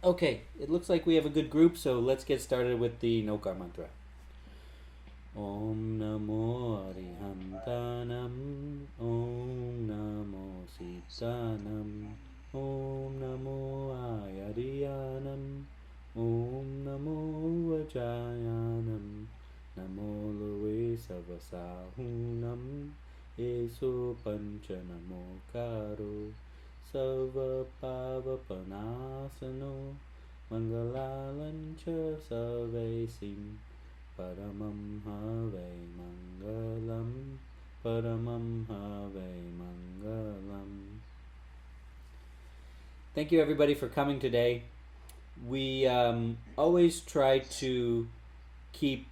Okay, it looks like we have a good group, so let's get started with the Nokar mantra. Om Namo Arihantanam, Om Namo Sitanam, Om Namo Ayariyanam, Om Namo Vajayanam, Namo Loe Savasahunam, Eso Pancha Namo Karo, Sava Pavapanasano, Mangalalancha Savesim, Paramam Have Mangalam, Paramam Have Mangalam. Thank you everybody for coming today. We always try to keep,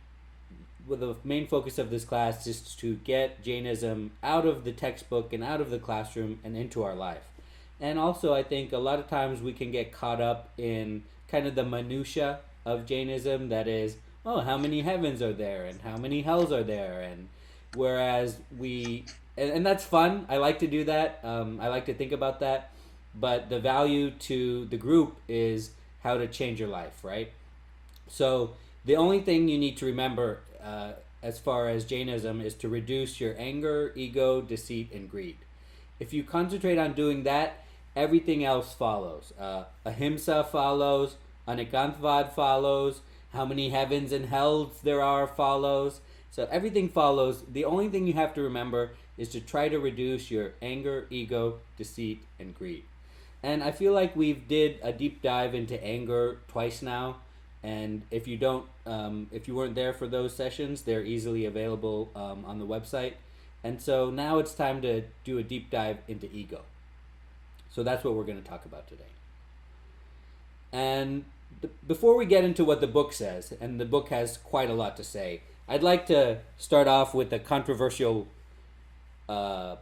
well, the main focus of this class is to get Jainism out of the textbook and out of the classroom and into our life. And also, I think a lot of times we can get caught up in kind of the minutia of Jainism. That is, oh, how many heavens are there and how many hells are there, and whereas and that's fun. I like to do that. I like to think about that. But the value to the group is how to change your life, right? So the only thing you need to remember as far as Jainism is to reduce your anger, ego, deceit, and greed. If you concentrate on doing that, everything else follows. Ahimsa follows, Anikantvad follows, how many heavens and hells there are follows. So everything follows. The only thing you have to remember is to try to reduce your anger, ego, deceit, and greed. And I feel like we've did a deep dive into anger twice now, and if you weren't there for those sessions, they're easily available on the website. And so now it's time to do a deep dive into ego. So that's what we're going to talk about today. And before we get into what the book says, and the book has quite a lot to say, I'd like to start off with a controversial, a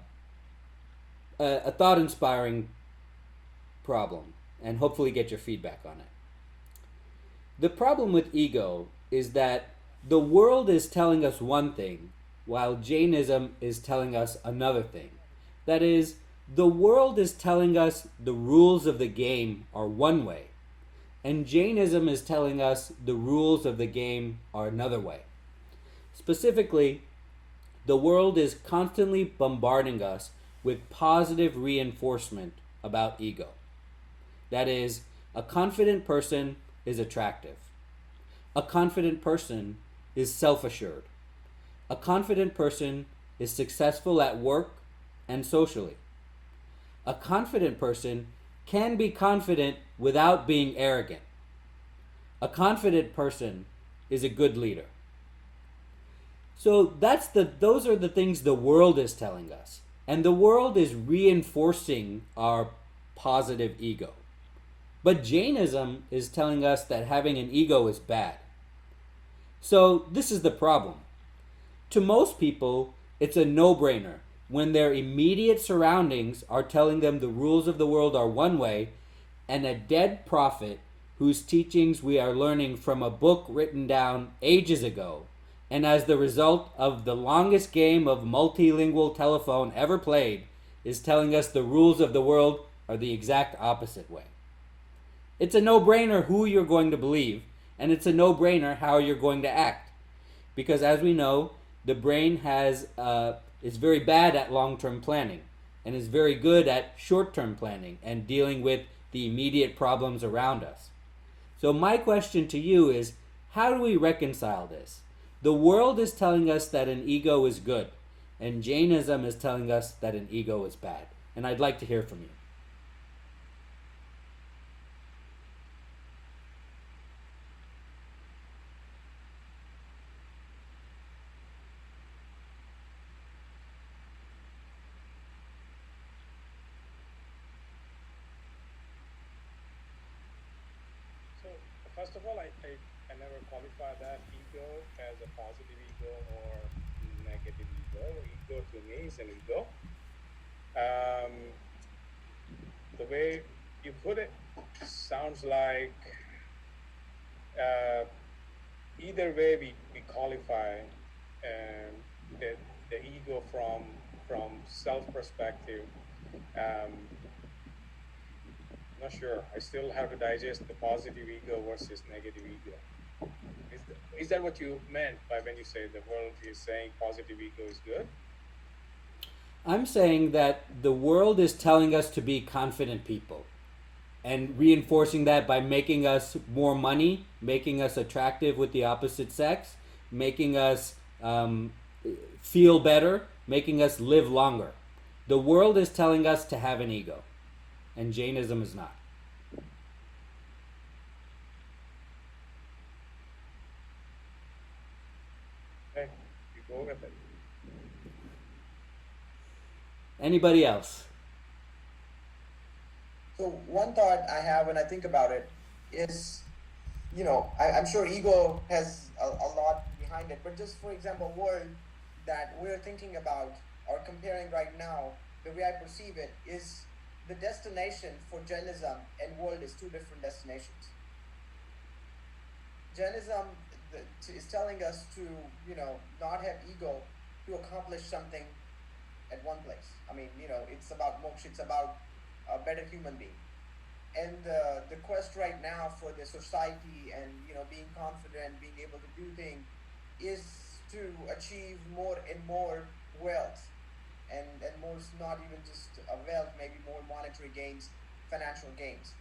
thought-inspiring problem, and hopefully get your feedback on it. The problem with ego is that the world is telling us one thing, while Jainism is telling us another thing. That is, the world is telling us the rules of the game are one way, and Jainism is telling us the rules of the game are another way. Specifically, the world is constantly bombarding us with positive reinforcement about ego. That is, a confident person is attractive. A confident person is self assured. A confident person is successful at work and socially. A confident person can be confident without being arrogant. A confident person is a good leader. So those are the things the world is telling us. And the world is reinforcing our positive ego. But Jainism is telling us that having an ego is bad. So this is the problem. To most people, it's a no-brainer when their immediate surroundings are telling them the rules of the world are one way, and a dead prophet whose teachings we are learning from a book written down ages ago, and as the result of the longest game of multilingual telephone ever played, is telling us the rules of the world are the exact opposite way. It's a no-brainer who you're going to believe, and it's a no-brainer how you're going to act. Because as we know, the brain is very bad at long-term planning and is very good at short-term planning and dealing with the immediate problems around us. So my question to you is, how do we reconcile this? The world is telling us that an ego is good, and Jainism is telling us that an ego is bad. And I'd like to hear from you. So first of all, I never qualify that ego as a positive ego or negative ego. Ego to me is an ego. Um, the way you put it sounds like uh, either way we qualify the, the ego from self perspective. Um, not sure. I still have to digest the positive ego versus negative ego. Is that what you meant by when you say the world is saying positive ego is good? I'm saying that the world is telling us to be confident people and reinforcing that by making us more money, making us attractive with the opposite sex, making us feel better, making us live longer. The world is telling us to have an ego, and Jainism is not. Okay, you go with it. Anybody else? So one thought I have when I think about it is, I'm sure ego has a lot behind it, but just for example, world that we're thinking about or comparing right now, the way I perceive it is the destination for Jainism and world is two different destinations. Jainism is telling us to, not have ego to accomplish something at one place. I mean, it's about moksha, it's about a better human being. And the quest right now for the society and, being confident, being able to do things is to achieve more and more wealth. And more, not even just wealth, maybe more monetary gains, financial gains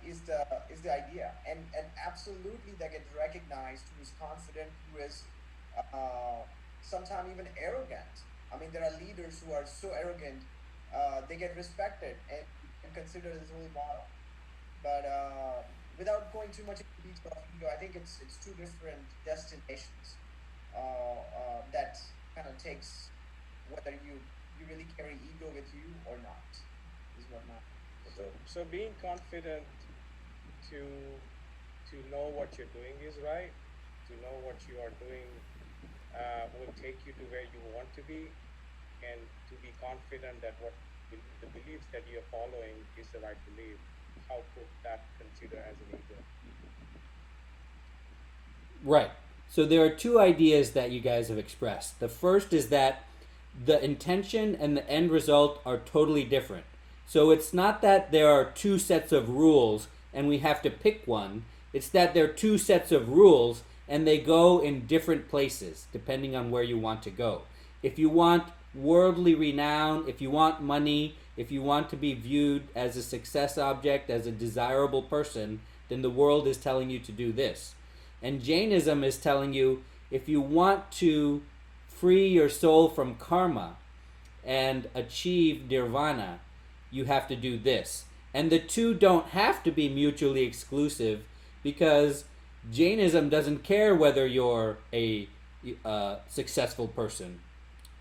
is the idea, and absolutely they get recognized who is confident, who is sometimes even arrogant. I mean, there are leaders who are so arrogant, they get respected and considered as role model. But without going too much into detail of ego, I think it's two different destinations that kind of takes whether you really carry ego with you or not is what my So being confident to know what you're doing is right, to know what you are doing will take you to where you want to be, and to be confident that the beliefs that you're following is the right belief. How could that consider as an ego? Right. So there are two ideas that you guys have expressed. The first is that the intention and the end result are totally different. So it's not that there are two sets of rules and we have to pick one. It's that there are two sets of rules and they go in different places depending on where you want to go. If you want worldly renown, if you want money, if you want to be viewed as a success object, as a desirable person, then the world is telling you to do this. And Jainism is telling you if you want to free your soul from karma and achieve nirvana, you have to do this. And the two don't have to be mutually exclusive, because Jainism doesn't care whether you're a successful person.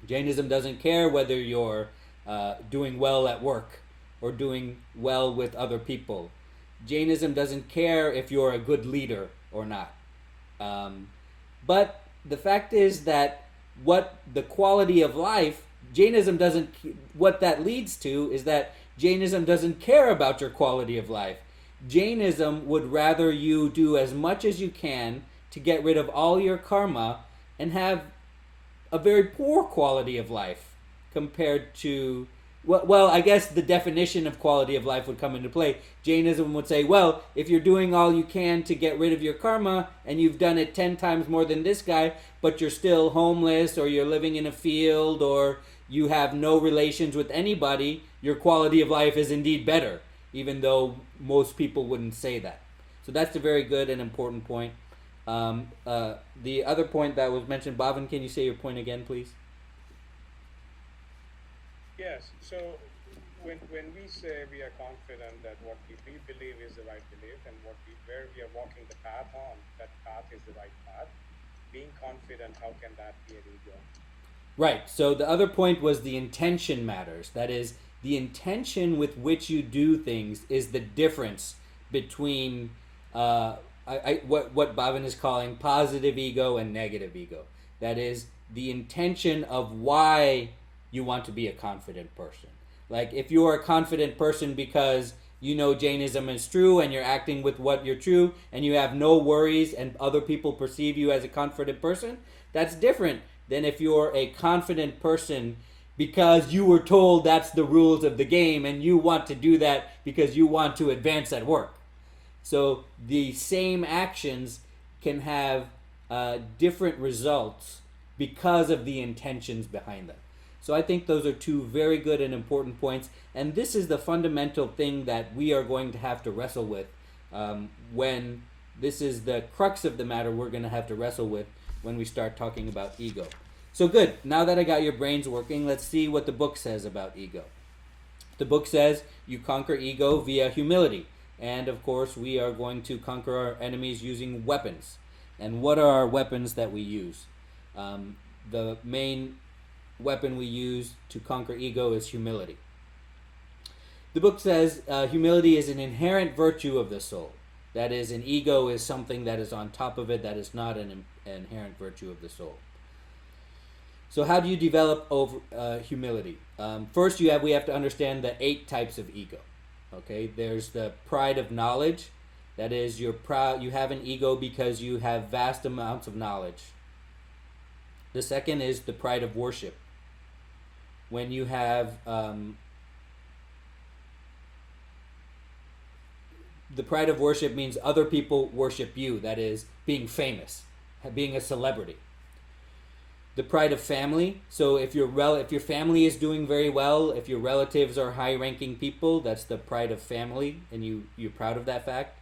Jainism doesn't care whether you're doing well at work or doing well with other people. Jainism doesn't care if you're a good leader or not. But the fact is that what the quality of life, Jainism doesn't, what that leads to is that Jainism doesn't care about your quality of life. Jainism would rather you do as much as you can to get rid of all your karma and have a very poor quality of life compared to, well, I guess the definition of quality of life would come into play. Jainism would say, well, if you're doing all you can to get rid of your karma and you've done it 10 times more than this guy, but you're still homeless or you're living in a field or you have no relations with anybody, your quality of life is indeed better, even though most people wouldn't say that. So that's a very good and important point. The other point that was mentioned, Bhavin, can you say your point again, please? Yes. So when we say we are confident that what we believe is the right belief, and where we are walking the path on, that path is the right path, being confident, how can that be an ego? Right. So the other point was the intention matters. That is, the intention with which you do things is the difference between what Bhavin is calling positive ego and negative ego. That is, the intention of why you want to be a confident person. Like, if you are a confident person because you know Jainism is true and you're acting with what you're true and you have no worries and other people perceive you as a confident person, that's different than if you're a confident person because you were told that's the rules of the game and you want to do that because you want to advance at work. So the same actions can have different results because of the intentions behind them. So I think those are two very good and important points, and this is the fundamental thing that we are going to have to wrestle with when this is the crux of the matter we're going to have to wrestle with when we start talking about ego. So good, now that I got your brains working, let's see what the book says about ego. The book says you conquer ego via humility. And of course, we are going to conquer our enemies using weapons. And what are our weapons that we use? The main weapon we use to conquer ego is humility. The book says humility is an inherent virtue of the soul. That is, an ego is something that is on top of it, that is not an inherent virtue of the soul. So how do you develop humility? First, we have to understand the 8 types of ego. Okay, there's the pride of knowledge. That is, you're proud. You have an ego because you have vast amounts of knowledge. The second is the pride of worship. When you have the pride of worship means other people worship you. That is, being famous, being a celebrity. The pride of family. So if your family is doing very well, if your relatives are high-ranking people, that's the pride of family, and you're proud of that fact.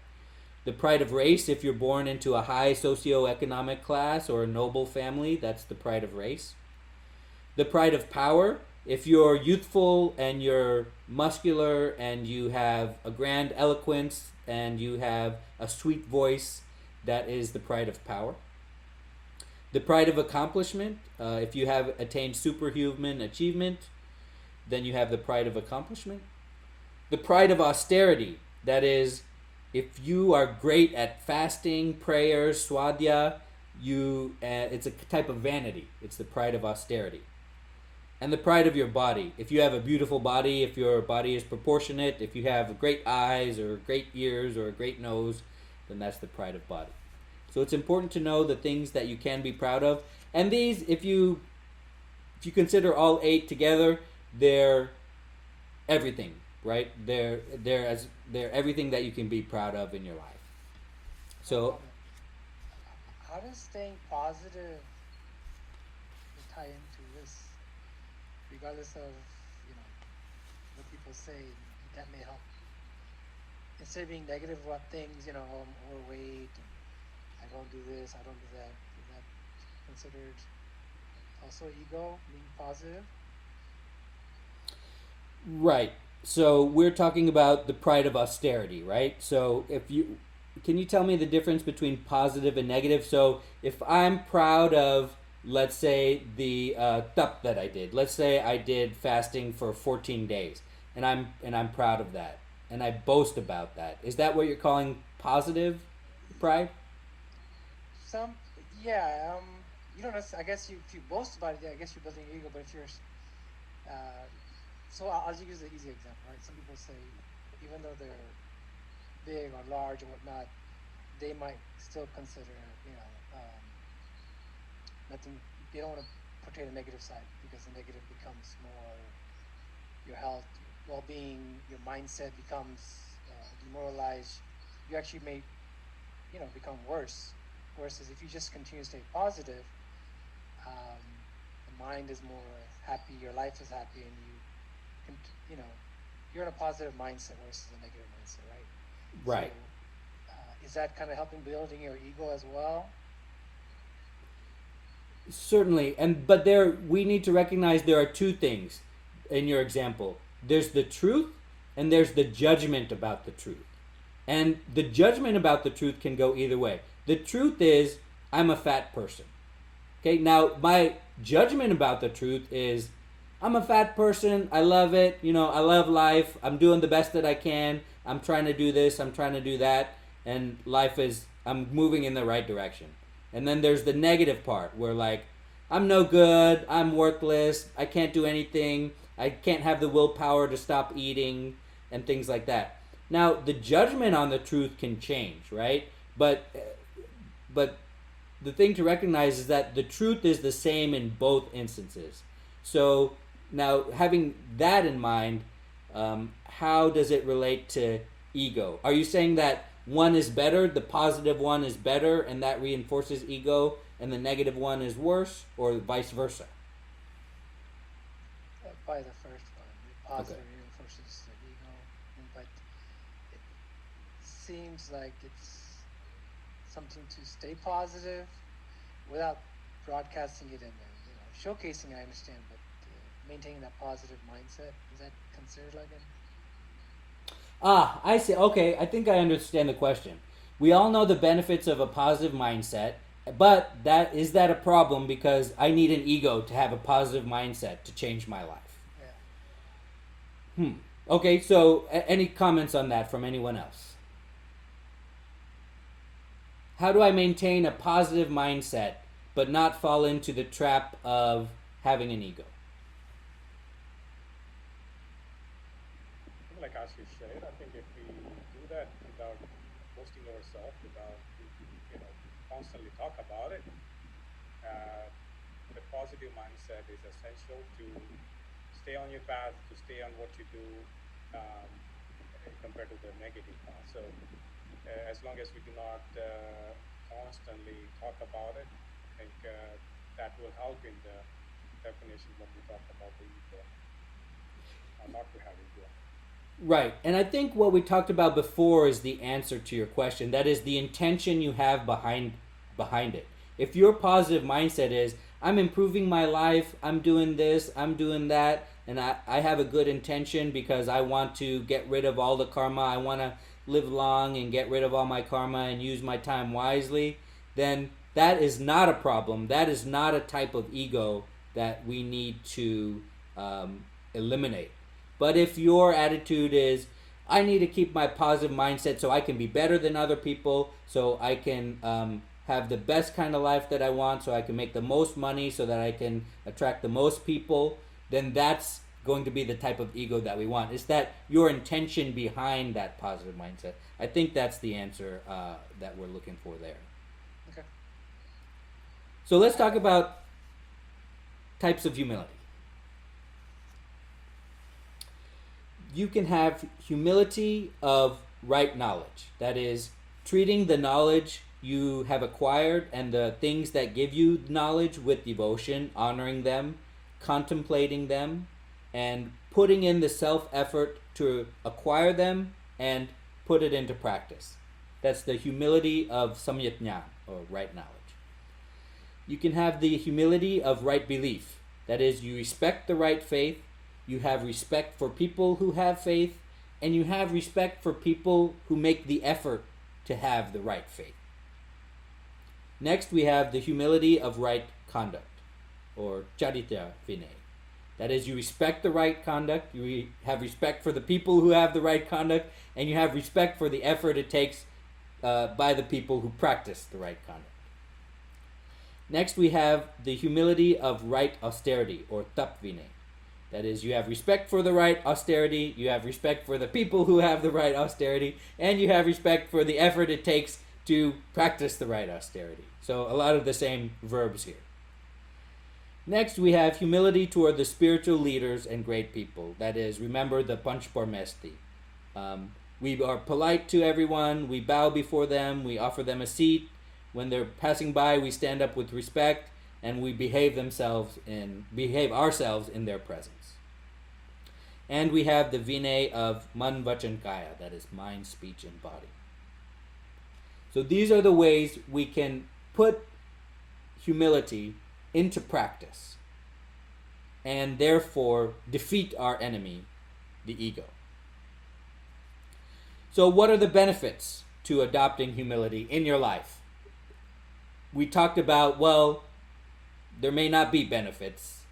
The pride of race. If you're born into a high socioeconomic class or a noble family, that's the pride of race. The pride of power. If you're youthful and you're muscular and you have a grand eloquence and you have a sweet voice, that is the pride of power. The pride of accomplishment. If you have attained superhuman achievement, then you have the pride of accomplishment. The pride of austerity. That is, if you are great at fasting, prayers, swadhya, it's a type of vanity. It's the pride of austerity. And the pride of your body. If you have a beautiful body, if your body is proportionate, if you have great eyes or great ears or a great nose, then that's the pride of body. So it's important to know the things that you can be proud of. And these, if you consider all 8 together, they're everything, right? They're everything that you can be proud of in your life. So how does staying positive tie into this? Regardless of, what people say, that may help. Instead of being negative about things, I'm overweight, and I don't do this, I don't do that. Is that considered also ego, being positive? Right. So we're talking about the pride of austerity, right? So can you tell me the difference between positive and negative? So if I'm proud of, let's say, the tap that I did. Let's say I did fasting for 14 days, and I'm proud of that, and I boast about that. Is that what you're calling positive pride? You don't necessarily, I guess if you boast about it, I guess you're building your ego, but if you're, so I'll just use an easy example, right? Some people say, even though they're big or large or whatnot, they might still consider, nothing, they don't want to portray the negative side because the negative becomes more your health, well-being, your mindset becomes demoralized. You actually may, become worse. Versus if you just continue to stay positive, the mind is more happy, your life is happy, and you're in a positive mindset versus a negative mindset, right? Right. So, is that kind of helping building your ego as well? Certainly, but we need to recognize there are 2 things in your example. There's the truth, and there's the judgment about the truth. And the judgment about the truth can go either way. The truth is, I'm a fat person. Okay, now my judgment about the truth is, I'm a fat person, I love it, I love life, I'm doing the best that I can, I'm trying to do this, I'm trying to do that, and I'm moving in the right direction. And then there's the negative part, where I'm no good, I'm worthless, I can't do anything, I can't have the willpower to stop eating, and things like that. Now, the judgment on the truth can change, right? But the thing to recognize is that the truth is the same in both instances. So now, having that in mind, how does it relate to ego? Are you saying that one is better, the positive one is better, and that reinforces ego, and the negative one is worse, or vice versa? By the first one, the positive Okay. reinforces the ego, but it seems like it's something to stay positive without broadcasting it and showcasing. I understand, but maintaining that positive mindset, is that considered like an? Ah, I see. Okay, I think I understand the question. We all know the benefits of a positive mindset, but that a problem because I need an ego to have a positive mindset to change my life. Yeah. Okay, so any comments on that from anyone else? How do I maintain a positive mindset but not fall into the trap of having an ego? Like Ashish said, I think if we do that without boasting ourselves, without constantly talk about it, uh, the positive mindset is essential to stay on your path, to stay on what you do, um, compared to the negative path. So as long as we do not constantly talk about it, I think that will help in the definition when we talk about the ego, or not to have ego. Right. And I think what we talked about before is the answer to your question. That is the intention you have behind it. If your positive mindset is I'm improving my life, I'm doing this, I'm doing that, and I have a good intention because I want to get rid of all the karma, I want to live long and get rid of all my karma and use my time wisely, then that is not a problem. That is not a type of ego that we need to eliminate. But if your attitude is, I need to keep my positive mindset so I can be better than other people, so I can have the best kind of life that I want, so I can make the most money, so that I can attract the most people, then that's going to be the type of ego that we want. It's that your intention behind that positive mindset. I think that's the answer that we're looking for there. Okay. So let's talk about types of humility. You can have humility of right knowledge. That is, treating the knowledge you have acquired and the things that give you knowledge with devotion, honoring them, contemplating them, and putting in the self effort to acquire them and put it into practice. That's the humility of samyatnya, or right knowledge. You can have the humility of right belief. That is, you respect the right faith, you have respect for people who have faith, and you have respect for people who make the effort to have the right faith. Next, we have the humility of right conduct, or charita vinay. That is, you respect the right conduct, you have respect for the people who have the right conduct, and you have respect for the effort it takes by the people who practice the right conduct. Next, we have the humility of right austerity, or tap vinay. That is, you have respect for the right austerity, you have respect for the people who have the right austerity, and you have respect for the effort it takes to practice the right austerity. So a lot of the same verbs here. Next, we have humility toward the spiritual leaders and great people. That is, remember the Panchparmesti. We are polite to everyone, we bow before them, we offer them a seat. When they're passing by, we stand up with respect, and we behave ourselves in their presence. And we have the vinay of man, vachan, kaya, that is mind, speech, and body. So these are the ways we can put humility into practice and therefore defeat our enemy, the ego. So what are the benefits to adopting humility in your life? We talked about, well, there may not be benefits,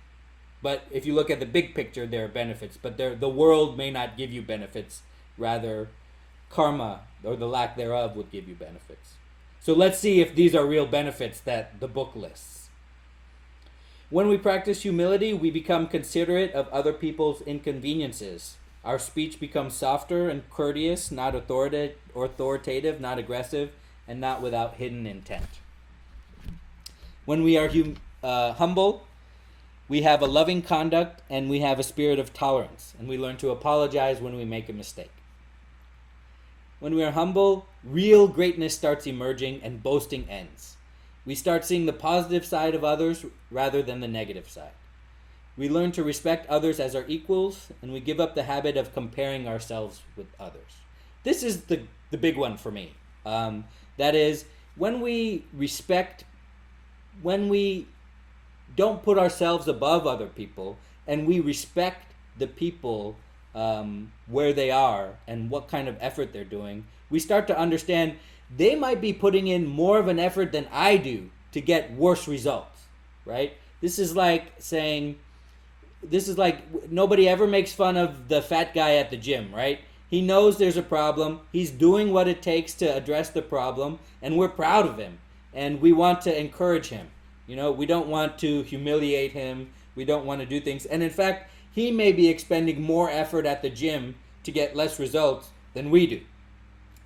but if you look at the big picture, there are benefits, but the world may not give you benefits. Rather, karma, or the lack thereof, would give you benefits. So let's see if these are real benefits that the book lists. When we practice humility, we become considerate of other people's inconveniences. Our speech becomes softer and courteous, not authoritative, not aggressive, and not without hidden intent. When we are humble, We have a loving conduct and we have a spirit of tolerance, and we learn to apologize when we make a mistake. When we are humble, real greatness starts emerging and boasting ends. We start seeing the positive side of others rather than the negative side. We learn to respect others as our equals, and we give up the habit of comparing ourselves with others. This is the big one for me. That is, when we don't put ourselves above other people, and we respect the people where they are and what kind of effort they're doing, we start to understand they might be putting in more of an effort than I do to get worse results, right? This is like nobody ever makes fun of the fat guy at the gym, right? He knows there's a problem. He's doing what it takes to address the problem, and we're proud of him, and we want to encourage him. We don't want to humiliate him. We don't want to do things. And in fact, he may be expending more effort at the gym to get less results than we do.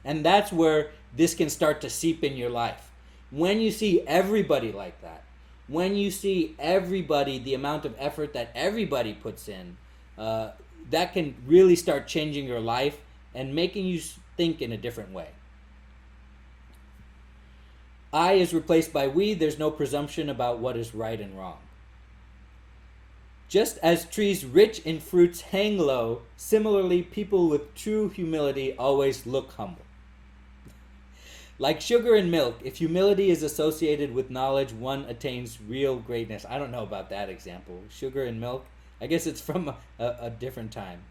And that's where this can start to seep in your life. When you see everybody like that, when you see everybody, the amount of effort that everybody puts in, that can really start changing your life and making you think in a different way. I is replaced by we. There's no presumption about what is right and wrong. Just as trees rich in fruits hang low, similarly people with true humility always look humble. Like sugar and milk, if humility is associated with knowledge, one attains real greatness. I don't know about that example. Sugar and milk? I guess it's from a different time.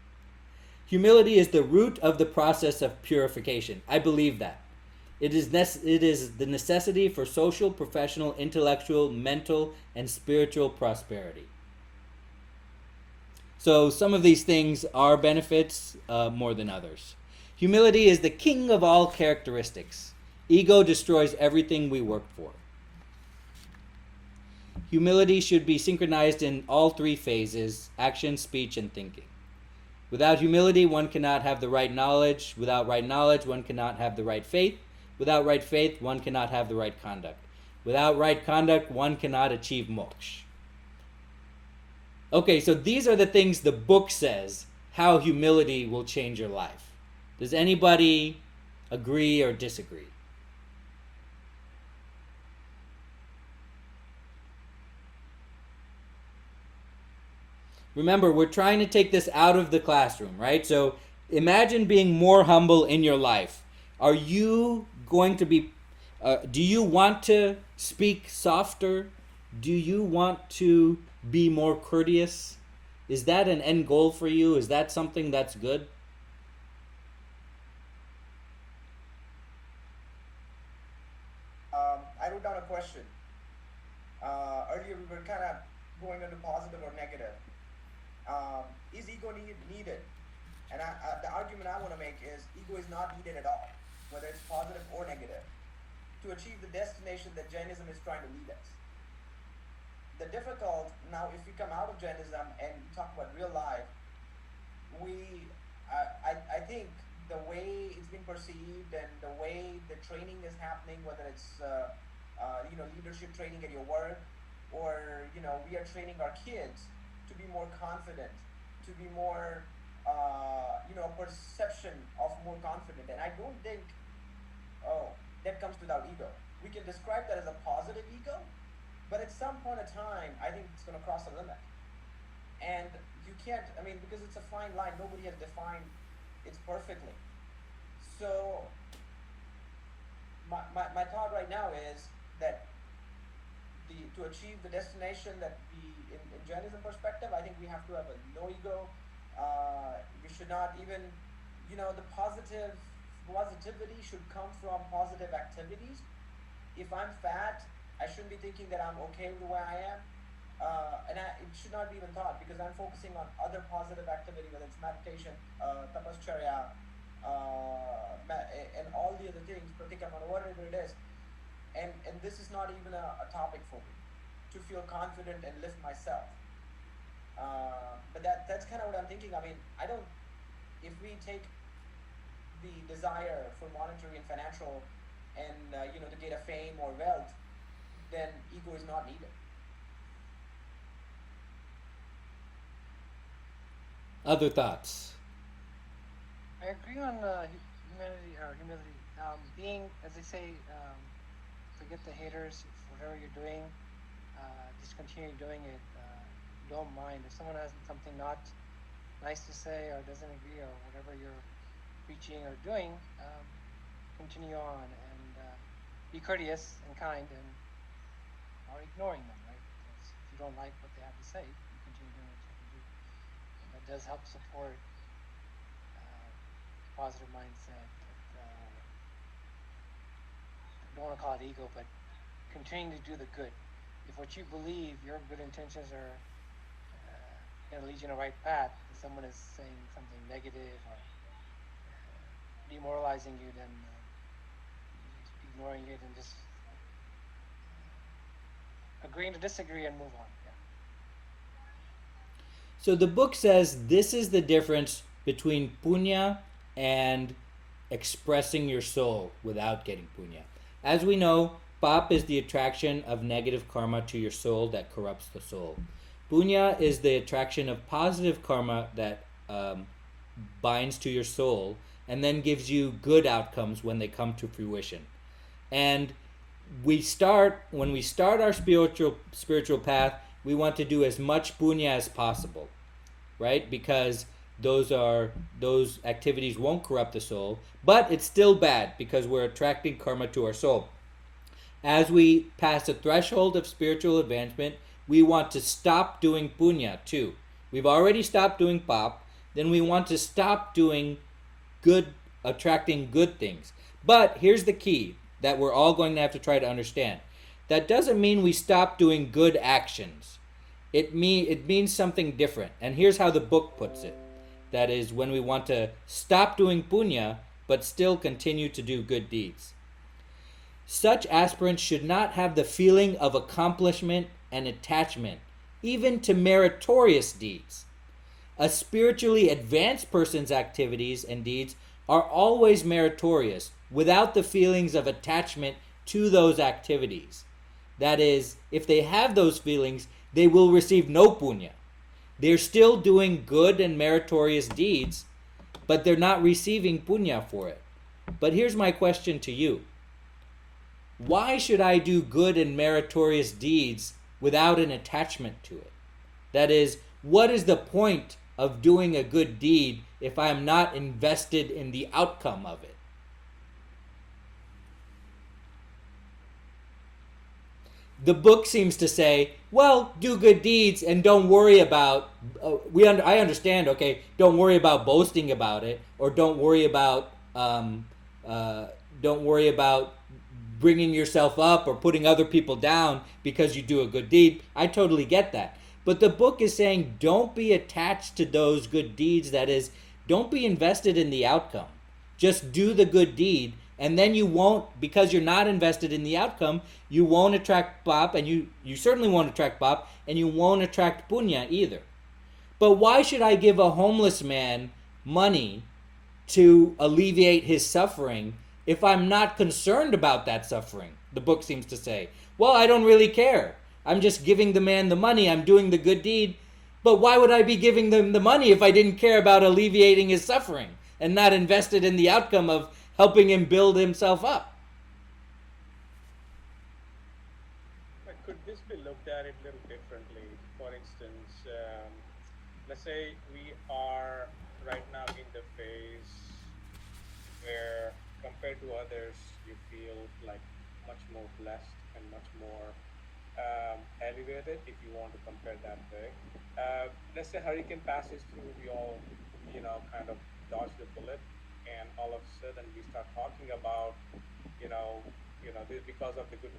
Humility is the root of the process of purification. I believe that. It is the necessity for social, professional, intellectual, mental, and spiritual prosperity. So some of these things are benefits more than others. Humility is the king of all characteristics. Ego destroys everything we work for. Humility should be synchronized in all three phases: action, speech, and thinking. Without humility, one cannot have the right knowledge. Without right knowledge, one cannot have the right faith. Without right faith, one cannot have the right conduct. Without right conduct, one cannot achieve moksha. Okay, so these are the things the book says how humility will change your life. Does anybody agree or disagree? Remember, we're trying to take this out of the classroom, right? So imagine being more humble in your life. Are you going to be, do you want to speak softer? Do you want to be more courteous? Is that an end goal for you? Is that something that's good? I wrote down a question. Earlier we were kind of going into positive or negative. Is ego needed? And the argument I want to make is ego is not needed at all, whether it's positive or negative, to achieve the destination that Jainism is trying to lead us. The difficult, now if we come out of Jainism and we talk about real life, I think the way it's being perceived and the way the training is happening, whether it's leadership training at your work, or we are training our kids to be more confident, to be more a perception of more confident. And I don't think that comes without ego. We can describe that as a positive ego, but at some point in time I think it's going to cross a limit. And you can't, because it's a fine line, nobody has defined it perfectly. So my thought right now is that to achieve the destination that in Jainism perspective, I think we have to have a no ego. We should not even, the positivity should come from positive activities. If I'm fat, I shouldn't be thinking that I'm okay with the way I am. It should not be even thought, because I'm focusing on other positive activity, whether it's meditation, tapascharya, and all the other things, pratikramana, whatever it is. And this is not even a topic for me, to feel confident and lift myself. But that's kind of what I'm thinking. If we take the desire for monetary and financial and to get a fame or wealth, then ego is not needed. Other thoughts? I agree on humanity or humility. Being, as they say, forget the haters. Whatever you're doing, just continue doing it. Don't mind if someone has something not nice to say or doesn't agree or whatever you're preaching or doing. Continue on and be courteous and kind and or ignoring them. Right? Because if you don't like what they have to say, you continue doing what you have to do. And that does help support positive mindset. I don't want to call it ego, but continuing to do the good. If what you believe, your good intentions are going to lead you in the right path, and someone is saying something negative or demoralizing you, then ignoring it and just agreeing to disagree and move on. Yeah. So the book says this is the difference between punya and expressing your soul without getting punya. As we know, pap is the attraction of negative karma to your soul that corrupts the soul. Punya is the attraction of positive karma that binds to your soul and then gives you good outcomes when they come to fruition. And when we start our spiritual path, we want to do as much punya as possible, right? Because those activities won't corrupt the soul, but it's still bad because we're attracting karma to our soul. As we pass a threshold of spiritual advancement, we want to stop doing punya too. We've already stopped doing pap, then we want to stop doing good, attracting good things. But here's the key that we're all going to have to try to understand. That doesn't mean we stop doing good actions. It means something different. And here's how the book puts it. That is when we want to stop doing punya but still continue to do good deeds. Such aspirants should not have the feeling of accomplishment and attachment, even to meritorious deeds. A spiritually advanced person's activities and deeds are always meritorious without the feelings of attachment to those activities. That is, if they have those feelings, they will receive no punya. They're still doing good and meritorious deeds, but they're not receiving punya for it. But here's my question to you. Why should I do good and meritorious deeds without an attachment to it? That is, what is the point of doing a good deed if I am not invested in the outcome of it? The book seems to say, well, do good deeds and don't worry about. I understand. Okay, don't worry about boasting about it, or don't worry about bringing yourself up or putting other people down because you do a good deed. I totally get that. But the book is saying don't be attached to those good deeds. That is, don't be invested in the outcome. Just do the good deed, and then you won't, because you're not invested in the outcome, you won't attract pap, and you certainly won't attract pap, and you won't attract punya either. But why should I give a homeless man money to alleviate his suffering if I'm not concerned about that suffering? The book seems to say, well, I don't really care. I'm just giving the man the money. I'm doing the good deed. But why would I be giving them the money if I didn't care about alleviating his suffering and not invested in the outcome of helping him build himself up? But could this be looked at it a little differently? For instance, let's say we are right now in the phase where, compared to others, you feel like much more blessed and much more elevated, if you want to compare that way. Let's say hurricane passes through, we all, kind of dodge the bullet, and all of a sudden we start talking about, this because of the good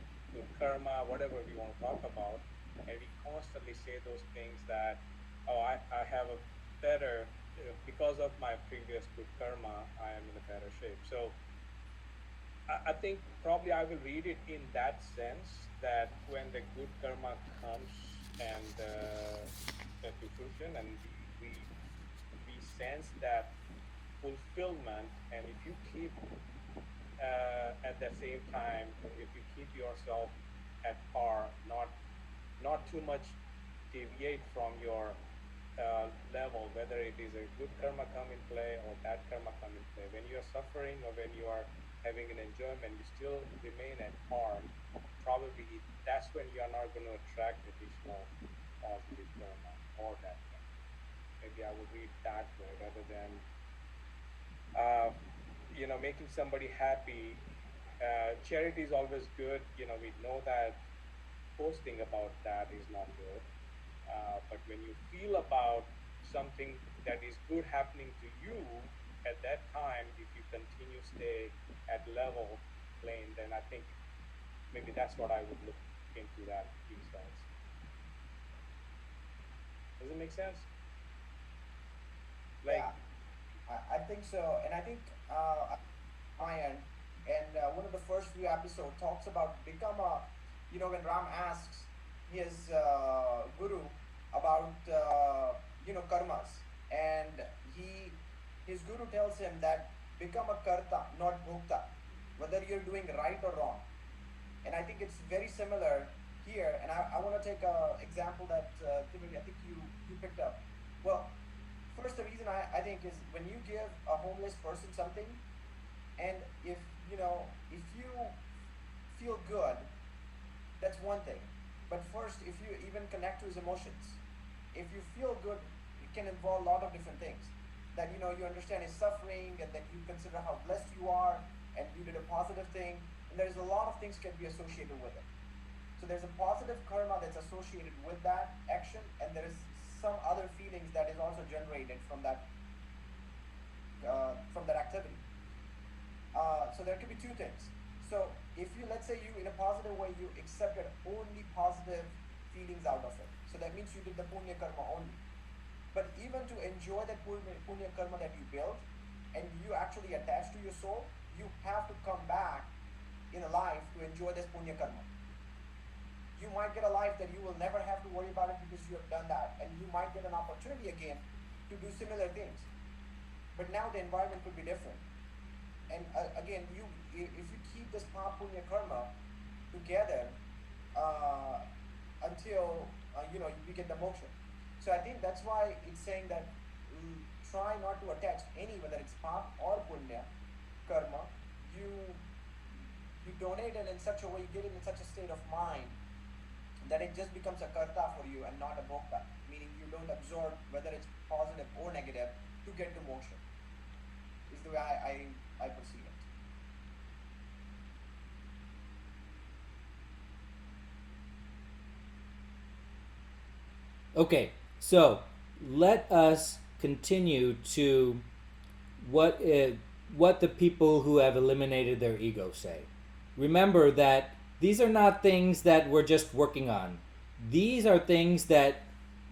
karma, whatever we want to talk about, and we constantly say those things that, oh, I have a better, because of my previous good karma, I am in a better shape. So I think probably I will read it in that sense that when the good karma comes and to fruition, and we sense that fulfillment, and if you keep at the same time, if you keep yourself at par, not too much deviate from your level, whether it is a good karma come in play or bad karma come in play. When you are suffering or when you are having an enjoyment, you still remain at par. Probably that's when you are not going to attract additional positive karma or that karma. Maybe I would read that way rather than uh, making somebody happy. Charity is always good. We know that posting about that is not good. But when you feel about something that is good happening to you at that time, if you continue stay at level plane, then I think maybe that's what I would look into that these days. Does it make sense? Like, Yeah, I think so. And I think my end, and one of the first few episodes talks about become a, when Ram asks his guru about, karmas, and he, his guru tells him that become a karta, not bhokta, whether you're doing right or wrong. And I think it's very similar here. And I want to take a example that typically I think you picked up. Well, first the reason I think is when you give a homeless person something, and if you feel good, that's one thing. But first, if you even connect to his emotions, if you feel good, it can involve a lot of different things. That you understand his suffering, and that you consider how blessed you are, and you did a positive thing, and there's a lot of things can be associated with it. So there's a positive karma that's associated with that action, and there is some other feelings that is also generated from that activity. So there could be two things. So if you, let's say you in a positive way, you accepted only positive feelings out of it. So that means you did the punya karma only. But even to enjoy that punya karma that you built, and you actually attach to your soul, you have to come back in a life to enjoy this punya karma. You might get a life that you will never have to worry about it because you have done that, and you might get an opportunity again to do similar things. But now the environment could be different. And again, if you keep this punya karma together uh, until you get the moksha. So I think that's why it's saying that try not to attach any, whether it's pap or punya karma. You you donate it in such a way, you get it in such a state of mind that it just becomes a karta for you and not a bhokta, meaning you don't absorb whether it's positive or negative to get to moksha. Is the way I perceive it. Okay, so let us continue to what what the people who have eliminated their ego say. Remember that these are not things that we're just working on. These are things that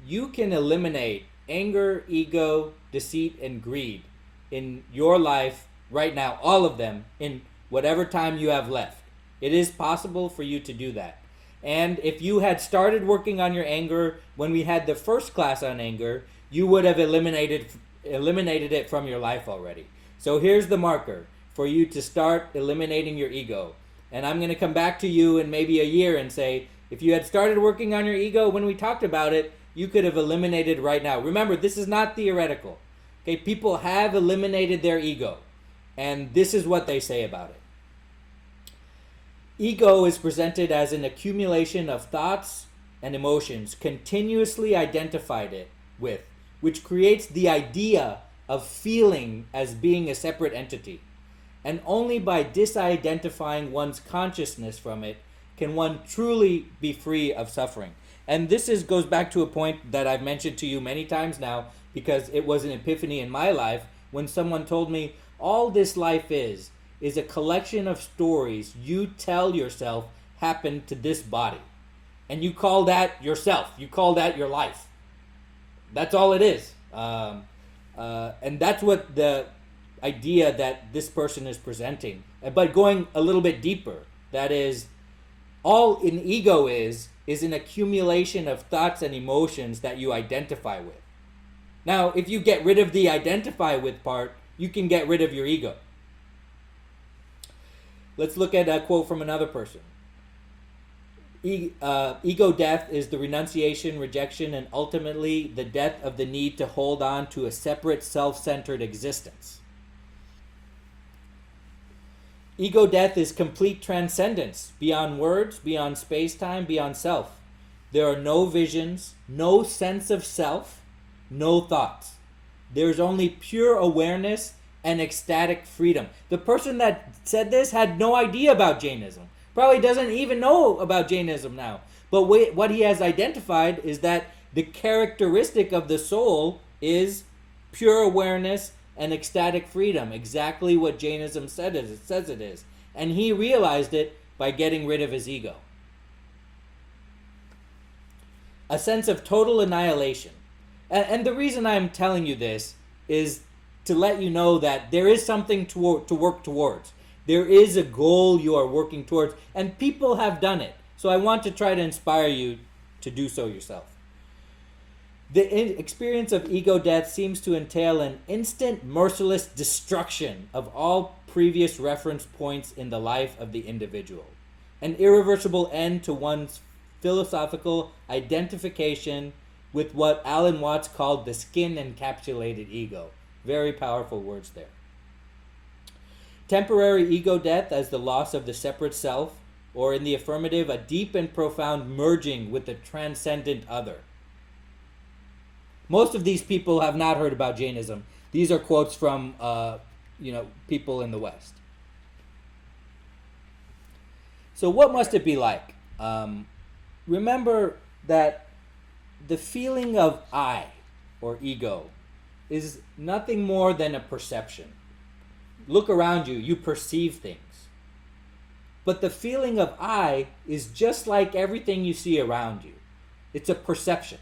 you can eliminate anger, ego, deceit, and greed in your life right now, all of them, in whatever time you have left. It is possible for you to do that. And if you had started working on your anger when we had the first class on anger, you would have eliminated it from your life already. So here's the marker for you to start eliminating your ego. And I'm going to come back to you in maybe a year and say, if you had started working on your ego when we talked about it, you could have eliminated right now. Remember, this is not theoretical. Okay, people have eliminated their ego. And this is what they say about it. Ego is presented as an accumulation of thoughts and emotions continuously identified with, which creates the idea of feeling as being a separate entity. And only by disidentifying one's consciousness from it can one truly be free of suffering. And this goes back to a point that I've mentioned to you many times now, because it was an epiphany in my life when someone told me all this life is a collection of stories you tell yourself happened to this body. And you call that yourself. You call that your life. That's all it is. And that's what the idea that this person is presenting. But going a little bit deeper, that is, all an ego is an accumulation of thoughts and emotions that you identify with. Now, if you get rid of the identify with part, you can get rid of your ego. Let's look at a quote from another person. Ego death is the renunciation, rejection, and ultimately the death of the need to hold on to a separate, self-centered existence. Ego death is complete transcendence, beyond words, beyond space-time, beyond self. There are no visions, no sense of self, no thoughts. There's only pure awareness and ecstatic freedom. The person that said this had no idea about Jainism. Probably doesn't even know about Jainism now. But what he has identified is that the characteristic of the soul is pure awareness and ecstatic freedom, exactly what Jainism says it is. And he realized it by getting rid of his ego. A sense of total annihilation. And the reason I'm telling you this is to let you know that there is something to work towards. There is a goal you are working towards, and people have done it. So I want to try to inspire you to do so yourself. The experience of ego death seems to entail an instant, merciless destruction of all previous reference points in the life of the individual. An irreversible end to one's philosophical identification with what Alan Watts called the skin-encapsulated ego. Very powerful words there. Temporary ego death as the loss of the separate self, or in the affirmative, a deep and profound merging with the transcendent other. Most of these people have not heard about Jainism. These are quotes from people in the West. So what must it be like? Remember that the feeling of I, or ego, is nothing more than a perception. Look around you, you perceive things. But the feeling of I is just like everything you see around you. It's a perception.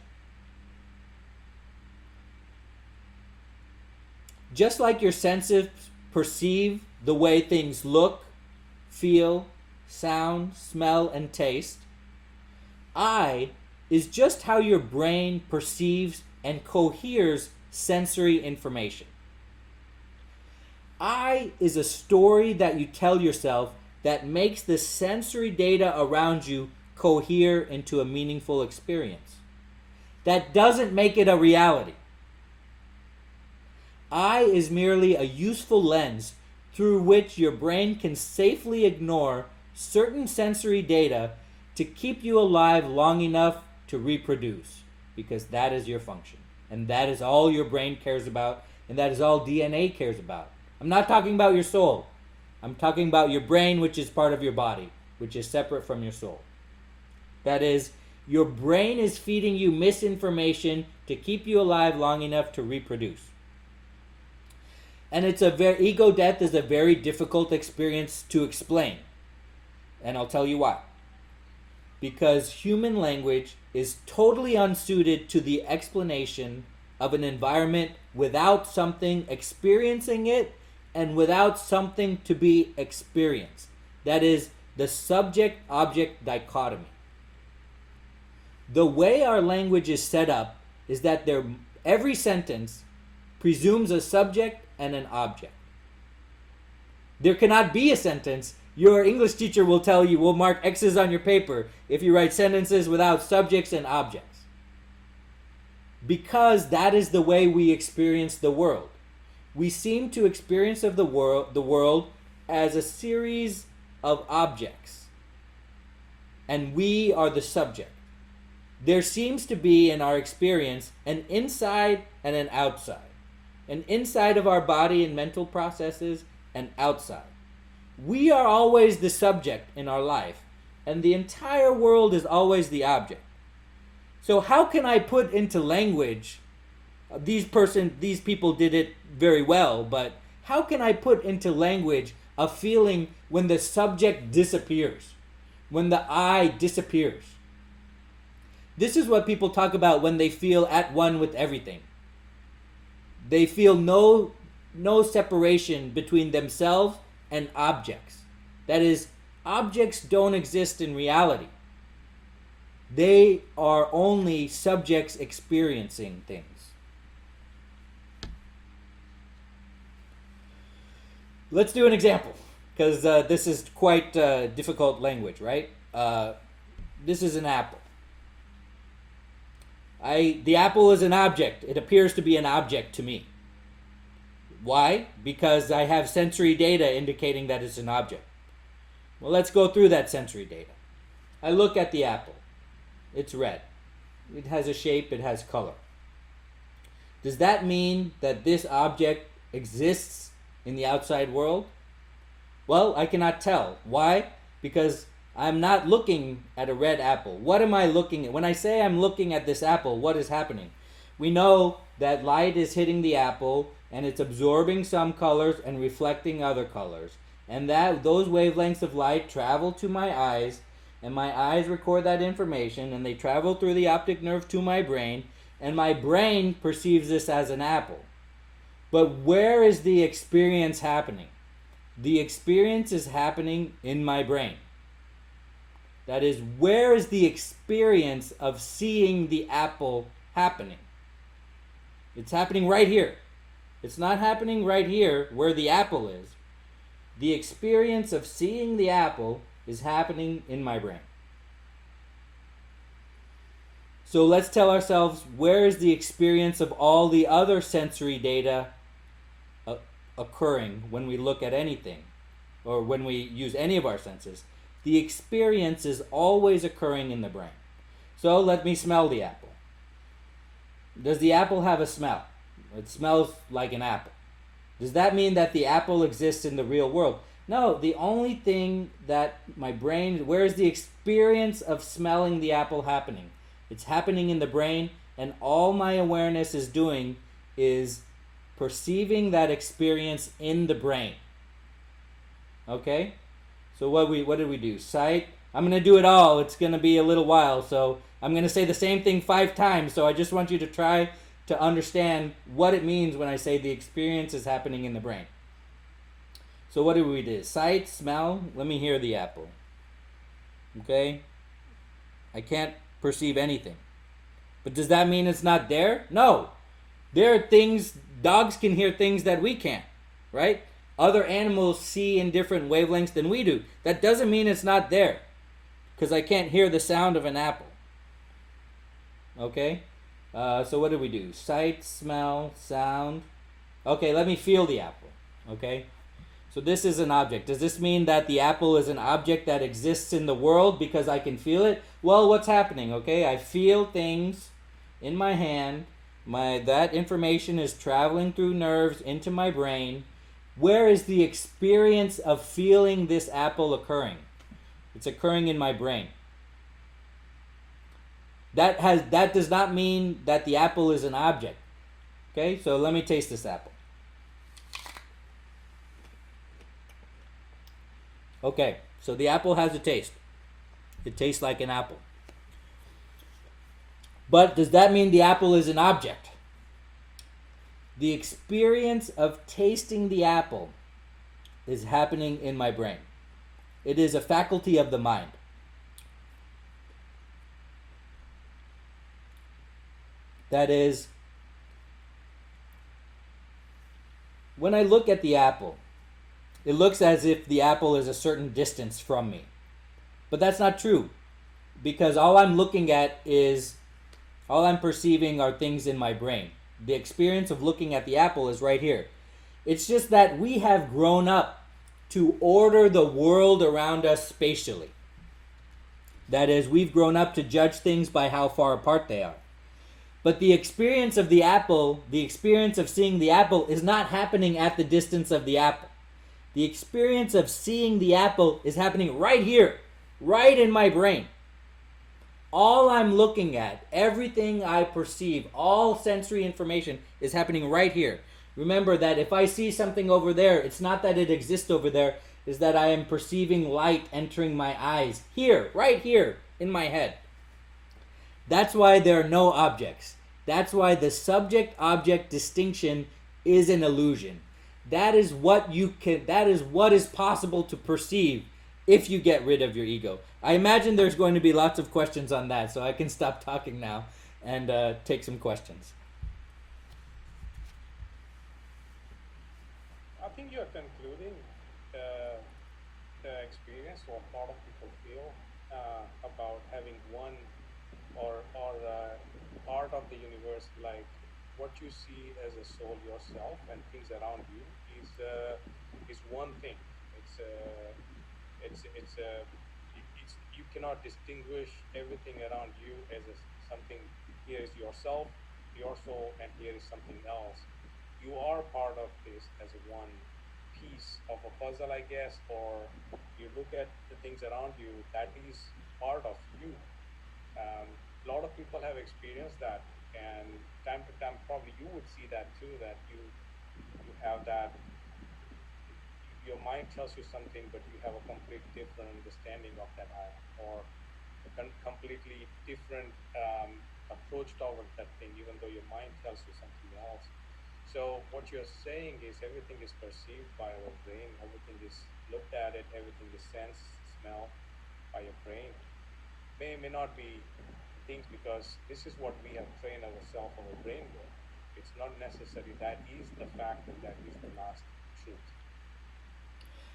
Just like your senses perceive the way things look, feel, sound, smell, and taste, I is just how your brain perceives and coheres sensory information. I is a story that you tell yourself that makes the sensory data around you cohere into a meaningful experience. That doesn't make it a reality. I is merely a useful lens through which your brain can safely ignore certain sensory data to keep you alive long enough to reproduce, because that is your function. And that is all your brain cares about, and that is all DNA cares about. I'm not talking about your soul. I'm talking about your brain, which is part of your body, which is separate from your soul. That is, your brain is feeding you misinformation to keep you alive long enough to reproduce. And ego death is a very difficult experience to explain. And I'll tell you why. Because human language is totally unsuited to the explanation of an environment without something experiencing it and without something to be experienced. That is, the subject-object dichotomy. The way our language is set up is that every sentence presumes a subject and an object. There cannot be a sentence. Your English teacher will tell you, will mark X's on your paper if you write sentences without subjects and objects. Because that is the way we experience the world. We seem to experience of the world as a series of objects. And we are the subject. There seems to be in our experience an inside and an outside. An inside of our body and mental processes, and outside. We are always the subject in our life, and the entire world is always the object. So how can I put into language, these people did it very well, but how can I put into language a feeling when the subject disappears, when the I disappears? This is what people talk about when they feel at one with everything. They feel no separation between themselves and objects. That is, objects don't exist in reality. They are only subjects experiencing things. Let's do an example, because this is quite difficult language, right? this is an apple. The apple is an object. It appears to be an object to me. Why? Because I have sensory data indicating that it's an object. Well, let's go through that sensory data. I look at the apple. It's red. It has a shape, it has color. Does that mean that this object exists in the outside world? Well, I cannot tell. Why? Because I'm not looking at a red apple. What am I looking at? When I say I'm looking at this apple, what is happening? We know that light is hitting the apple and it's absorbing some colors and reflecting other colors. And that those wavelengths of light travel to my eyes, and my eyes record that information, and they travel through the optic nerve to my brain, and my brain perceives this as an apple. But where is the experience happening? The experience is happening in my brain. That is, where is the experience of seeing the apple happening? It's happening right here. It's not happening right here where the apple is. The experience of seeing the apple is happening in my brain. So let's tell ourselves, where is the experience of all the other sensory data occurring when we look at anything, or when we use any of our senses? The experience is always occurring in the brain. So let me smell the apple. Does the apple have a smell? It smells like an apple. Does that mean that the apple exists in the real world? No, the only thing that my brain, where is the experience of smelling the apple happening? It's happening in the brain, and all my awareness is doing is perceiving that experience in the brain. Okay? So what did we do? Sight. I'm going to do it all. It's going to be a little while, so I'm going to say the same thing 5 times. So I just want you to try to understand what it means when I say the experience is happening in the brain. So what did we do? Sight, smell. Let me hear the apple. Okay? I can't perceive anything. But does that mean it's not there? No. There are things, dogs can hear things that we can't, right? Other animals see in different wavelengths than we do. That doesn't mean it's not there, because I can't hear the sound of an apple. Okay? So what did we do? Sight, smell, sound. Okay, let me feel the apple. Okay? So this is an object. Does this mean that the apple is an object that exists in the world because I can feel it? Well, what's happening? Okay, I feel things in my hand. That information is traveling through nerves into my brain. Where is the experience of feeling this apple occurring? It's occurring in my brain. That does not mean that the apple is an object. Okay, so let me taste this apple. Okay, so the apple has a taste. It tastes like an apple. But does that mean the apple is an object? The experience of tasting the apple is happening in my brain. It is a faculty of the mind. That is, when I look at the apple, it looks as if the apple is a certain distance from me. But that's not true, because all I'm perceiving are things in my brain. The experience of looking at the apple is right here. It's just that we have grown up to order the world around us spatially. That is, we've grown up to judge things by how far apart they are. But the experience of the apple, the experience of seeing the apple, is not happening at the distance of the apple. The experience of seeing the apple is happening right here, right in my brain. All I'm looking at, everything I perceive, all sensory information is happening right here. Remember that if I see something over there, it's not that it exists over there, it's that I am perceiving light entering my eyes here, right here in my head. That's why there are no objects. That's why the subject-object distinction is an illusion. That is what is possible to perceive if you get rid of your ego. I imagine there's going to be lots of questions on that, so I can stop talking now and take some questions. I think you're concluding the experience, what a lot of people feel about having one or part of the universe, like what you see as a soul yourself and things around you is one thing. It's it's it's you cannot distinguish everything around you as something. Here is yourself, your soul, and here is something else. You are part of this as one piece of a puzzle, I guess. Or you look at the things around you, that is part of you. A lot of people have experienced that, and time to time probably you would see that too, that you have that. Your mind tells you something, but you have a completely different understanding of that item, or a completely different approach towards that thing, even though your mind tells you something else. So what you're saying is everything is perceived by our brain, everything is looked at it, everything is sensed, smell by your brain. May not be things, because this is what we have trained ourselves, our brain with. It's not necessary that is the fact and that is the last truth.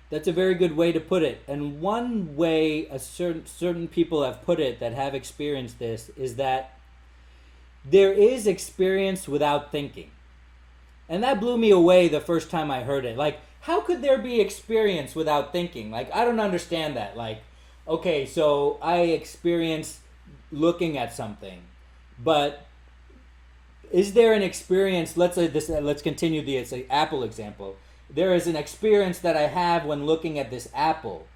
That's a very good way to put it. And one way a certain people have put it that have experienced this is that there is experience without thinking. And that blew me away the first time I heard it. Like, how could there be experience without thinking? Like, I don't understand that. Like, okay, so I experience looking at something, but is there an experience? Let's say this. Let's continue the it's a Apple example. There is an experience that I have when looking at this apple,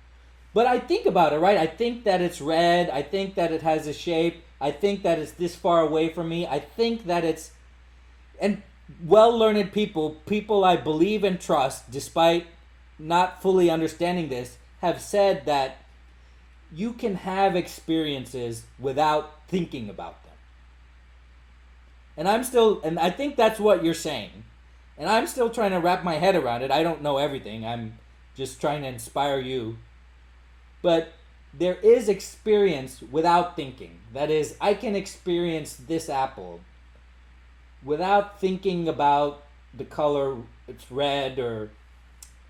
but I think about it, right? I think that it's red. I think that it has a shape. I think that it's this far away from me. I think that it's and well-learned people I believe and trust, despite not fully understanding this, have said that you can have experiences without thinking about them. And I think that's what you're saying. And I'm still trying to wrap my head around it. I don't know everything. I'm just trying to inspire you. But there is experience without thinking. That is, I can experience this apple without thinking about the color, it's red, or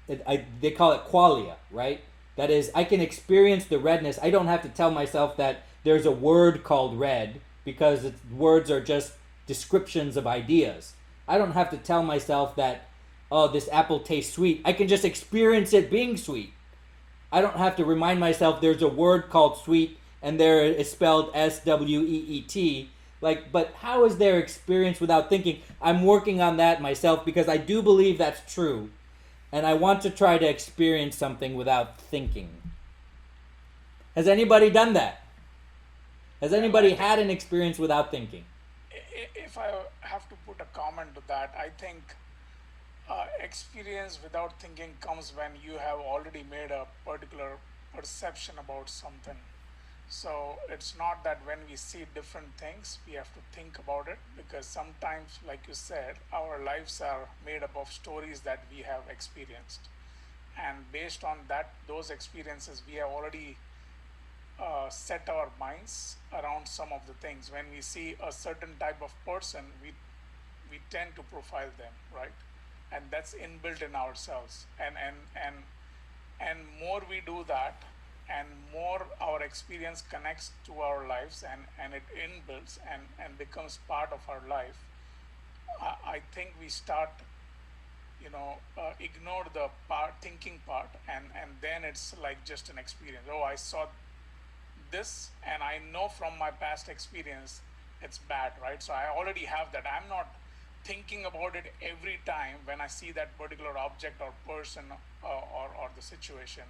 they call it qualia, right? That is, I can experience the redness. I don't have to tell myself that there's a word called red, because words are just descriptions of ideas. I don't have to tell myself that, oh, this apple tastes sweet. I can just experience it being sweet. I don't have to remind myself there's a word called sweet and there is spelled SWEET. Like, but how is there experience without thinking? I'm working on that myself because I do believe that's true. And I want to try to experience something without thinking. Has anybody done that? Has Well, anybody had an experience without thinking? if I have to put a comment to that, I think experience without thinking comes when you have already made a particular perception about something. So it's not that when we see different things, we have to think about it, because sometimes, like you said, our lives are made up of stories that we have experienced. And based on those experiences, we have already set our minds around some of the things. When we see a certain type of person, we tend to profile them, right? And that's inbuilt in ourselves. And more we do that, and more our experience connects to our lives, and it inbuilds and becomes part of our life. I think we start, ignore the thinking part, and then it's like just an experience. Oh, I saw this, and I know from my past experience it's bad, right? So I already have that. I'm not thinking about it every time when I see that particular object or person, or the situation.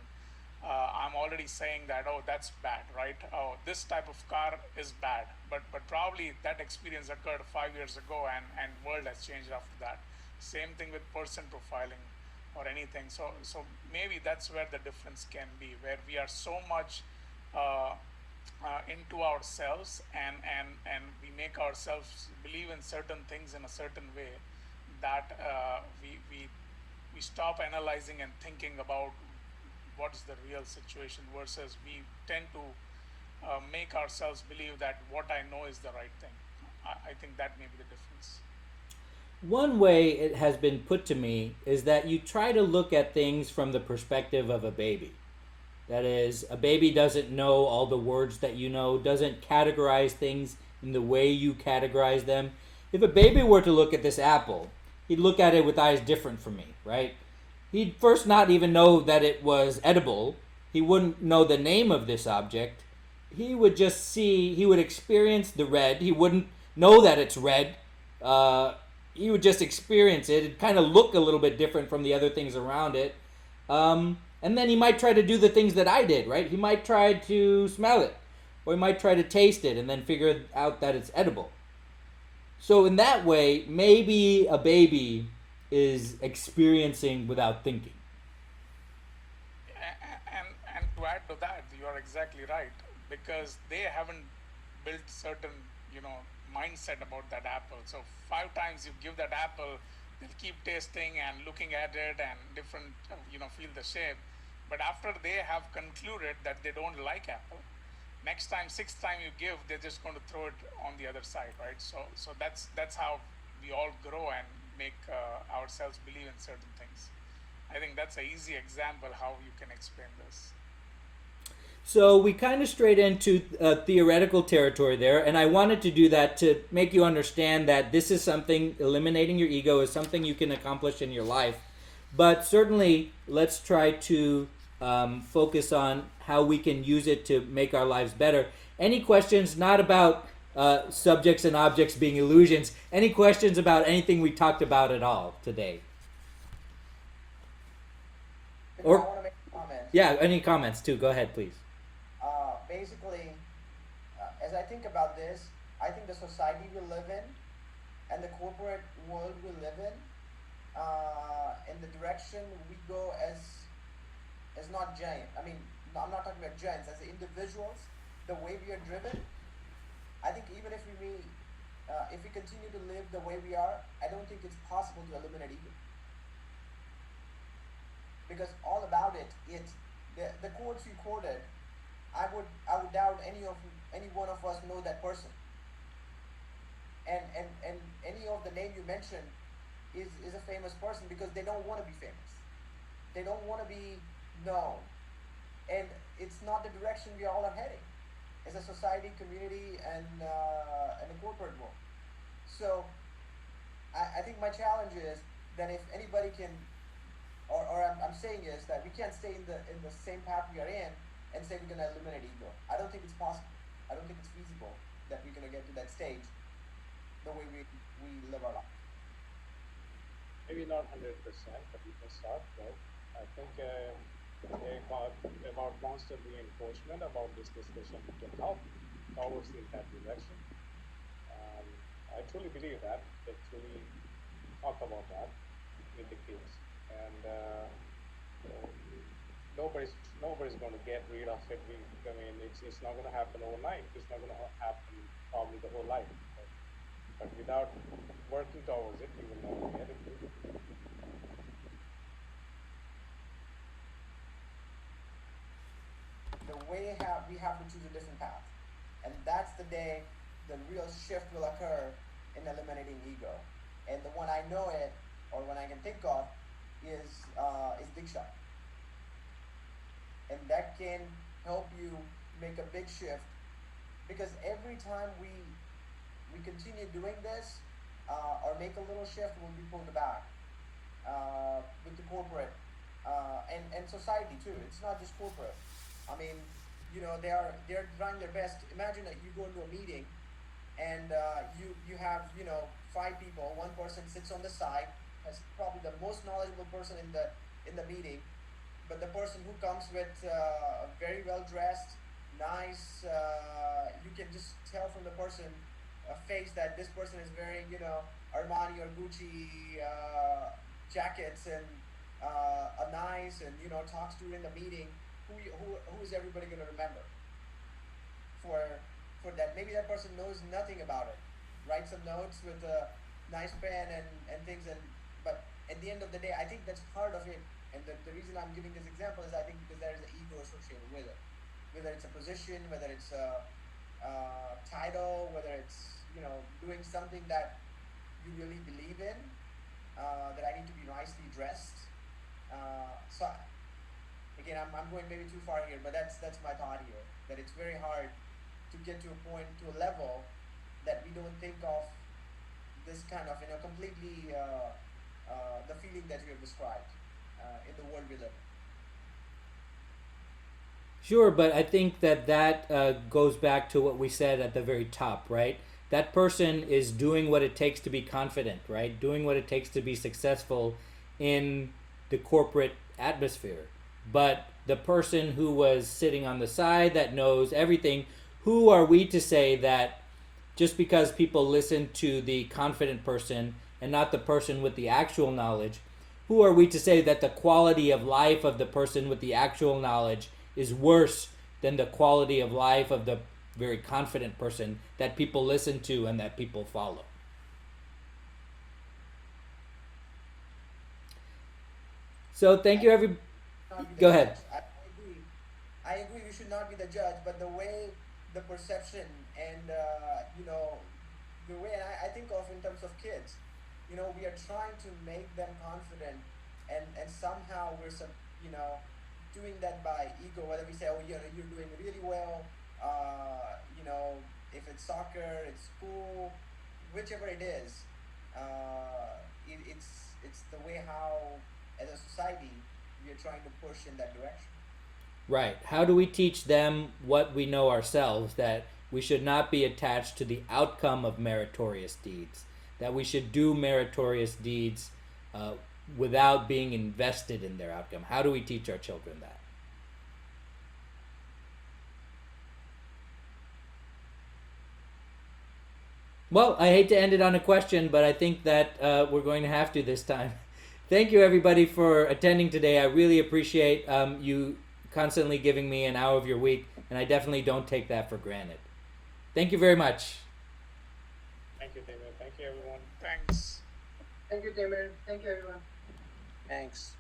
I'm already saying that, oh, that's bad, right? Oh, this type of car is bad, but probably that experience occurred 5 years ago, and world has changed after that. Same thing with person profiling or anything. So maybe that's where the difference can be, where we are so much uh, into ourselves, and we make ourselves believe in certain things in a certain way, that we stop analyzing and thinking about what is the real situation, versus we tend to make ourselves believe that what I know is the right thing. I think that may be the difference. One way it has been put to me is that you try to look at things from the perspective of a baby. That is, a baby doesn't know all the words that you know, doesn't categorize things in the way you categorize them. If a baby were to look at this apple, he'd look at it with eyes different from me, right? He'd first not even know that it was edible. He wouldn't know the name of this object. He would just see, he would experience the red. He wouldn't know that it's red. He would just experience it. It'd kind of look a little bit different from the other things around it. And then he might try to do the things that I did, right? He might try to smell it, or he might try to taste it and then figure out that it's edible. So, in that way, maybe a baby is experiencing without thinking. And to add to that, you are exactly right, because they haven't built certain, mindset about that apple. So 5 times you give that apple, they'll keep tasting and looking at it and different, feel the shape. But after they have concluded that they don't like apple, next time, sixth time you give, they're just going to throw it on the other side, right? So that's how we all grow and make ourselves believe in certain things. I think that's an easy example how you can explain this. So we kind of strayed into theoretical territory there, and I wanted to do that to make you understand that this is something, eliminating your ego is something you can accomplish in your life. But certainly, let's try to focus on how we can use it to make our lives better. Any questions, not about subjects and objects being illusions, any questions about anything we talked about at all today? Or, I want to make a comment. Yeah, any comments too? Go ahead, please. Basically, as I think about this, I think the society we live in and the corporate world we live in the direction we go as not giant. I mean, I'm not talking about giants, as individuals, the way we are driven. I think even if we continue to live the way we are, I don't think it's possible to eliminate ego. Because all about it, the quotes you quoted, I would doubt any one of us know that person. And any of the name you mentioned is a famous person because they don't want to be famous. They don't want to be known. And it's not the direction we all are heading as a society, community, and the corporate world. So I think my challenge is that if anybody can, or I'm saying is that we can't stay in the same path we are in and say we're going to eliminate ego. I don't think it's possible. I don't think it's feasible that we're going to get to that stage the way we live our life. Maybe not 100%, but we can start, right? I think about constant reinforcement about this discussion can help towards in that direction. I truly believe that. They truly talk about that with the kids. And nobody's going to get rid of it. I mean, it's not going to happen overnight. It's not going to happen probably the whole life. But without working towards it, you will never get it. The way we have to choose a different path, and that's the day the real shift will occur in eliminating ego. And the one I know it, or one I can think of, is Diksha. And that can help you make a big shift, because every time we continue doing this or make a little shift, we'll be pulled back with the corporate and society too. It's not just corporate. I mean, they're trying their best. Imagine that you go into a meeting and you have 5 people. One person sits on the side, as probably the most knowledgeable person in the meeting. But the person who comes with very well dressed, nice, you can just tell from the person face that this person is wearing, Armani or Gucci jackets and a nice and talks during the meeting. Who is everybody going to remember for that? Maybe that person knows nothing about it. Write some notes with a nice pen and things, but at the end of the day, I think that's part of it. And the reason I'm giving this example is I think because there is an ego associated with it. Whether it's a position, whether it's a title, whether it's doing something that you really believe in, that I need to be nicely dressed. So Again, I'm going maybe too far here, but that's my thought here. That it's very hard to get to a point, to a level that we don't think of this kind of, completely the feeling that you have described in the world we live in. Sure, but I think that goes back to what we said at the very top, right? That person is doing what it takes to be confident, right? Doing what it takes to be successful in the corporate atmosphere. But the person who was sitting on the side that knows everything, who are we to say that just because people listen to the confident person and not the person with the actual knowledge, who are we to say that the quality of life of the person with the actual knowledge is worse than the quality of life of the very confident person that people listen to and that people follow? So thank you, every. Not be the Go judge. ahead. I agree. I agree. We should not be the judge, but the way the perception and the way I think of in terms of kids, we are trying to make them confident, and somehow doing that by ego. Whether we say, oh, you're doing really well, if it's soccer, it's school, whichever it is, it's the way how as a society we are trying to push in that direction. Right. How do we teach them what we know ourselves, that we should not be attached to the outcome of meritorious deeds, that we should do meritorious deeds without being invested in their outcome? How do we teach our children that? Well, I hate to end it on a question, but I think that we're going to have to this time. Thank you, everybody, for attending today. I really appreciate you constantly giving me an hour of your week, and I definitely don't take that for granted. Thank you very much. Thank you, David. Thank you, everyone. Thanks. Thank you, Timur. Thank you, everyone. Thanks.